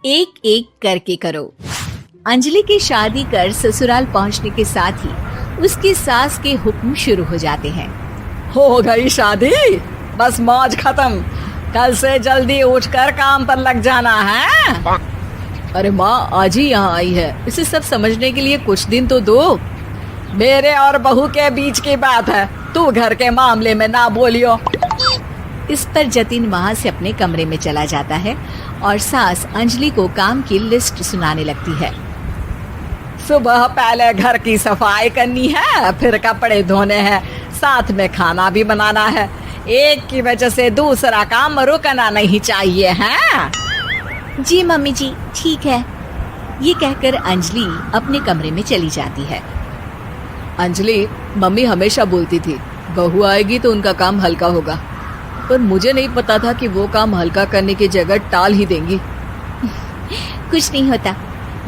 एक एक करके करो। अंजलि की शादी कर ससुराल पहुंचने के साथ ही उसकी सास के हुक्म शुरू हो जाते हैं। हो गई शादी, बस मौज खत्म। कल से जल्दी उठकर काम पर लग जाना है। अरे माँ आज ही यहाँ आई है, इसे सब समझने के लिए कुछ दिन तो दो। मेरे और बहू के बीच की बात है, तू घर के मामले में ना बोलियो। इस पर जतिन वहाँ से अपने कमरे में चला जाता है और सास अंजलि को काम की लिस्ट सुनाने लगती है। सुबह पहले घर की सफाई करनी है, फिर कपड़े धोने हैं, साथ में खाना भी बनाना है। एक की वजह से दूसरा काम रुकना नहीं चाहिए है। जी मम्मी जी ठीक है। ये कहकर अंजलि अपने कमरे में चली जाती है। अंजलि, मम्मी हमेशा बोलती थी बहू आएगी तो उनका काम हल्का होगा, पर मुझे नहीं पता था कि वो काम हल्का करने की जगह टाल ही देंगी। कुछ नहीं होता,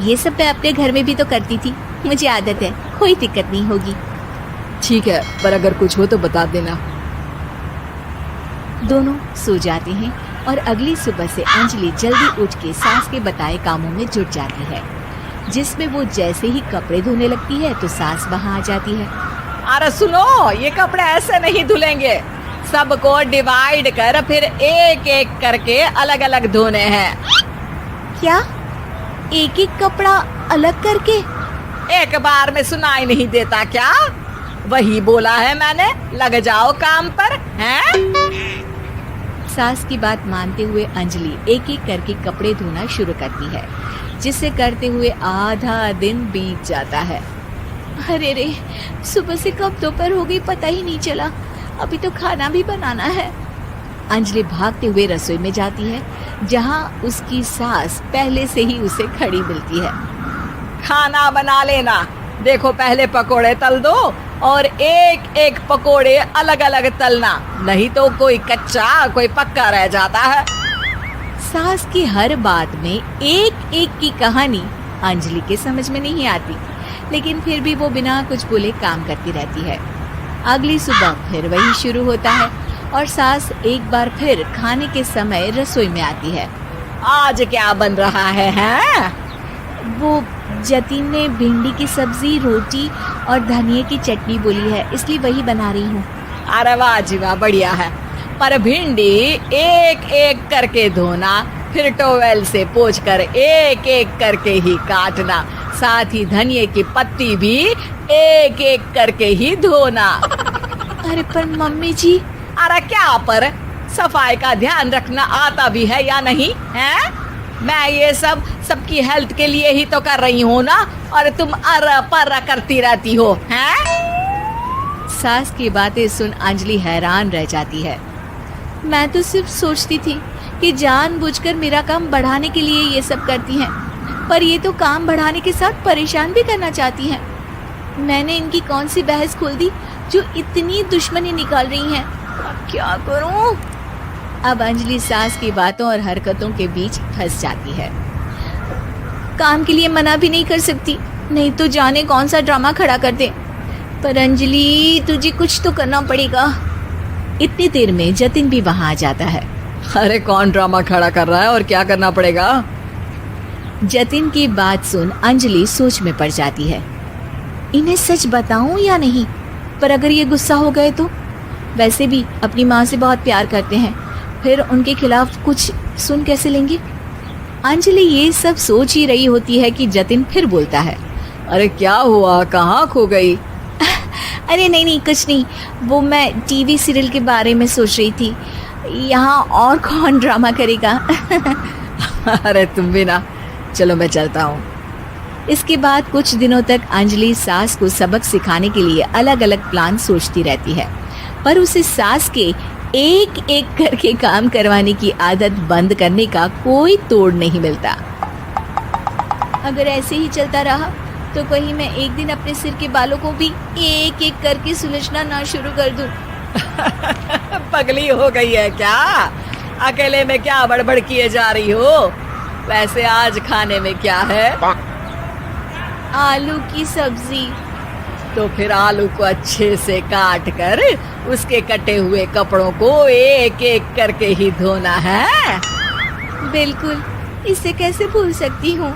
ये सब मैं अपने घर में भी तो करती थी, मुझे आदत है, कोई दिक्कत नहीं होगी। ठीक है, पर अगर कुछ हो तो बता देना। दोनों सो जाते हैं और अगली सुबह से अंजलि जल्दी उठ के सास के बताए कामों में जुट जाती है, जिसमें वो जैसे ही कपड़े धोने लगती है तो सास वहाँ आ जाती है। अरे सुनो, ये कपड़े ऐसे नहीं धुलेंगे, सबको डिवाइड कर फिर एक एक करके अलग अलग धोने हैं। क्या एक एक कपड़ा अलग करके? एक बार में सुनाई नहीं देता क्या? वही बोला है मैंने, लग जाओ काम पर हैं? सास की बात मानते हुए अंजलि एक एक करके कपड़े धोना शुरू करती है, जिसे करते हुए आधा दिन बीत जाता है। अरे रे, सुबह से कब दोपहर हो गई पता ही नहीं चला, अभी तो खाना भी बनाना है। अंजलि भागते हुए रसोई में जाती है, जहाँ उसकी सास पहले से ही उसे खड़ी मिलती है। खाना बना लेना, देखो पहले पकोड़े तल दो और एक एक पकोड़े अलग अलग तलना, नहीं तो कोई कच्चा कोई पक्का रह जाता है। सास की हर बात में एक एक की कहानी अंजलि के समझ में नहीं आती, लेकिन फिर भी वो बिना कुछ बोले काम करती रहती है। अगली सुबह फिर वही शुरू होता है और सास एक बार फिर खाने के समय रसोई में आती है। आज क्या बन रहा है हैं? वो जतिन ने भिंडी की सब्जी, रोटी और धनिया की चटनी बोली है, इसलिए वही बना रही हूँ। अरे वाह जी वाह, बढ़िया है। पर भिंडी एक एक करके धोना, फिर टोवेल से पोंछकर एक एक करके ही काटना, साथ ही धनिया की पत्ती भी एक एक करके ही धोना। अरे पर मम्मी जी। अरे क्या पर, सफाई का ध्यान रखना आता भी है या नहीं है? मैं ये सब सबकी हेल्थ के लिए ही तो कर रही हूँ ना, और तुम अरा परा करती रहती हो हैं? सास की बातें सुन अंजलि हैरान रह जाती है। मैं तो सिर्फ सोचती थी कि जानबूझकर मेरा काम बढ़ाने के लिए ये सब करती हैं, पर ये तो काम बढ़ाने के साथ परेशान भी करना चाहती हैं। मैंने इनकी कौन सी बहस खोल दी जो इतनी दुश्मनी निकाल रही हैं? अब क्या करूं? अब अंजलि सास की बातों और हरकतों के बीच फंस जाती है। काम के लिए मना भी नहीं कर सकती, नहीं तो जाने कौन सा ड्रामा खड़ा कर दे। पर अंजलि, तुझे कुछ तो करना पड़ेगा। इतनी देर में जतिन भी वहां आ जाता है। अरे कौन ड्रामा खड़ा कर रहा है और क्या करना पड़ेगा? जतिन की बात सुन अंजलि सोच में पड़ जाती है। इन्हें सच बताऊं या नहीं? पर अगर ये गुस्सा हो गए तो? वैसे भी अपनी माँ से बहुत प्यार करते हैं, फिर उनके खिलाफ कुछ सुन कैसे लेंगे? अंजलि ये सब सोच ही रही होती है कि जतिन फिर बोलता है। अरे क्या हुआ, कहाँ खो गई? अरे नहीं कुछ नहीं, वो मैं टीवी सीरियल के बारे में सोच रही थी। यहाँ और कौन ड्रामा करेगा? अरे तुम भी ना, चलो मैं चलता हूँ। इसके बाद कुछ दिनों तक अंजलि सास को सबक सिखाने के लिए अलग अलग प्लान सोचती रहती है, पर उसे सास के एक एक करके काम करवाने की आदत बंद करने का कोई तोड़ नहीं मिलता। अगर ऐसे ही चलता रहा तो कहीं मैं एक दिन अपने सिर के बालों को भी एक एक करके सुलझना ना शुरू कर दूं। पगली हो गई है क्या? अकेले में क्या बड़बड़ किए जा रही हो? वैसे आज खाने में क्या है? आलू की सब्जी। तो फिर आलू को अच्छे से काट कर उसके कटे हुए कपड़ों को एक एक करके ही धोना है। बिल्कुल, इसे कैसे भूल सकती हूँ।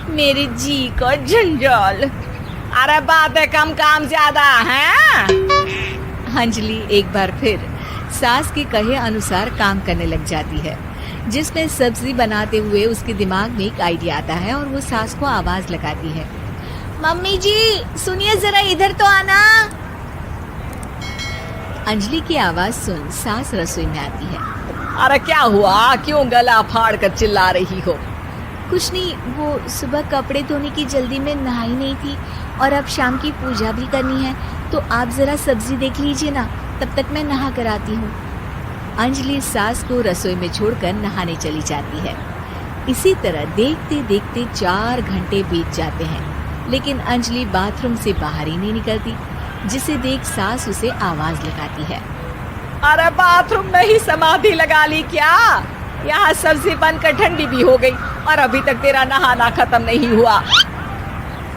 मेरे जी का जंजाल। अरे बातें कम काम ज्यादा है। अंजलि एक बार फिर सास के कहे अनुसार काम करने लग जाती है, जिसमें सब्जी बनाते हुए उसके दिमाग में एक आइडिया आता है और वो सास को आवाज लगाती है, मम्मी जी सुनिए जरा इधर तो आना। अंजलि की आवाज सुन सास रसोई में आती है। अरे क्या हुआ, क्यों गला फाड़ कर चिल्ला रही हो? कुछ नहीं, वो सुबह कपड़े धोने की जल्दी में नहाई नहीं थी और अब शाम की पूजा भी करनी है, तो आप जरा सब्जी देख लीजिए ना, तब तक मैं नहा कर आती हूँ। अंजलि सास को रसोई में छोड़कर नहाने चली जाती है। इसी तरह देखते देखते 4 घंटे बीत जाते हैं, लेकिन अंजलि बाथरूम से बाहर ही नहीं निकलती, जिसे देख सास उसे आवाज लगाती है। अरे बाथरूम में ही समाधि लगा ली क्या? यहाँ सब्जी बनकर ठंडी भी हो गई और अभी तक तेरा नहाना खत्म नहीं हुआ।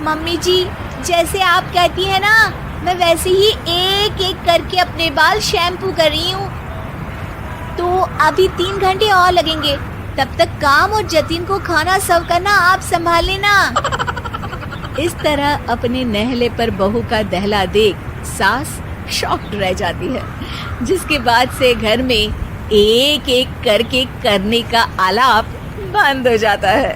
मम्मी जी जैसे आप कहती हैं ना, मैं वैसे ही एक एक करके अपने बाल शैम्पू कर रही हूँ। तो अभी 3 घंटे और लगेंगे, तब तक काम और जतिन को खाना सर्व करना आप संभाल लेना। इस तरह अपने नहले पर बहू का दहला देख सास शॉक्ड रह जाती है, जिसके बाद से घर में एक एक करके करने का आलाप बंद हो जाता है।